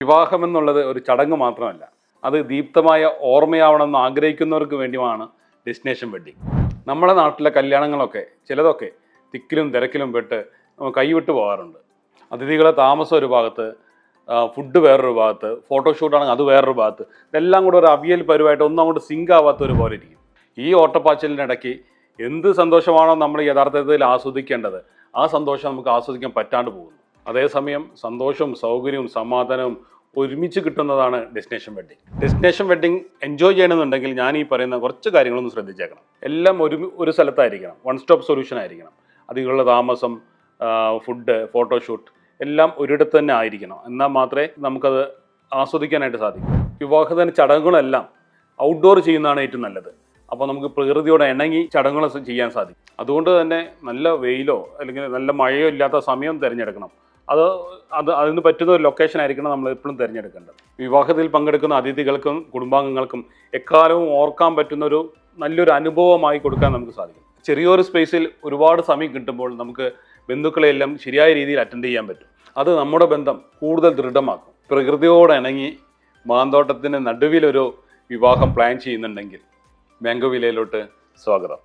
വിവാഹം എന്നുള്ളത് ഒരു ചടങ്ങ് മാത്രമല്ല, അത് ദീപ്തമായ ഓർമ്മയാവണമെന്ന് ആഗ്രഹിക്കുന്നവർക്ക് വേണ്ടിയാണ് ഡെസ്റ്റിനേഷൻ വെഡ്ഡിങ്. നമ്മുടെ നാട്ടിലെ കല്യാണങ്ങളൊക്കെ ചിലതൊക്കെ തിക്കിലും തിരക്കിലും പെട്ട് കൈവിട്ട് പോകാറുണ്ട്. അതിഥികളെ താമസം ഒരു ഭാഗത്ത്, ഫുഡ് വേറൊരു ഭാഗത്ത്, ഫോട്ടോഷൂട്ടാണെങ്കിൽ അത് വേറൊരു ഭാഗത്ത്, ഇതെല്ലാം കൂടെ ഒരു അവിയൽ പരുവായിട്ട് ഒന്നും അങ്ങോട്ട് സിങ്ക് ആവാത്ത ഒരു പോലെ ഇരിക്കും. ഈ ഓട്ടപ്പാച്ചിലിനിടയ്ക്ക് എന്ത് സന്തോഷമാണോ നമ്മൾ യഥാർത്ഥത്തിൽ ആസ്വദിക്കേണ്ടത്, ആ സന്തോഷം നമുക്ക് ആസ്വദിക്കാൻ പറ്റാണ്ട് പോകുന്നു. അതേസമയം സന്തോഷവും സൗകര്യവും സമാധാനവും ഒരുമിച്ച് കിട്ടുന്നതാണ് destination wedding. Destination wedding enjoy ചെയ്യണമെന്നുണ്ടെങ്കിൽ ഞാൻ ഈ പറയുന്ന കുറച്ച് കാര്യങ്ങളൊന്ന് ശ്രദ്ധിച്ചേക്കണം. എല്ലാം ഒരു സ്ഥലത്തായിരിക്കണം, വൺ സ്റ്റോപ്പ് സൊല്യൂഷൻ ആയിരിക്കണം. അതിലുള്ള താമസം, ഫുഡ്, ഫോട്ടോഷൂട്ട് എല്ലാം ഒരിടത്ത് തന്നെ ആയിരിക്കണം. എന്നാൽ മാത്രമേ നമുക്കത് ആസ്വദിക്കാനായിട്ട് സാധിക്കൂ. വിവാഹത്തിന് ചടങ്ങുകളെല്ലാം ഔട്ട്ഡോർ ചെയ്യുന്നതാണ് ഏറ്റവും നല്ലത്. അപ്പോൾ നമുക്ക് പ്രകൃതിയോട് ഇണങ്ങി ചടങ്ങുകൾ ചെയ്യാൻ സാധിക്കും. അതുകൊണ്ട് തന്നെ നല്ല വെയിലോ അല്ലെങ്കിൽ നല്ല മഴയോ ഇല്ലാത്ത സമയം തിരഞ്ഞെടുക്കണം. അതിന് പറ്റുന്ന ഒരു ലൊക്കേഷൻ ആയിരിക്കണം നമ്മൾ എപ്പോഴും തിരഞ്ഞെടുക്കേണ്ടത്. വിവാഹത്തിൽ പങ്കെടുക്കുന്ന അതിഥികൾക്കും കുടുംബാംഗങ്ങൾക്കും എക്കാലവും ഓർക്കാൻ പറ്റുന്നൊരു നല്ലൊരു അനുഭവമായി കൊടുക്കാൻ നമുക്ക് സാധിക്കും. ചെറിയൊരു സ്പേസിൽ ഒരുപാട് സമയം കിട്ടുമ്പോൾ നമുക്ക് ബന്ധുക്കളെയെല്ലാം ശരിയായ രീതിയിൽ അറ്റൻഡ് ചെയ്യാൻ പറ്റും. അത് നമ്മുടെ ബന്ധം കൂടുതൽ ദൃഢമാക്കും. പ്രകൃതിയോട് ഇണങ്ങി മാന്തോട്ടത്തിന് നടുവിലൊരു വിവാഹം പ്ലാൻ ചെയ്യുന്നുണ്ടെങ്കിൽ മാംഗോ വില്ലയിലോട്ട് സ്വാഗതം.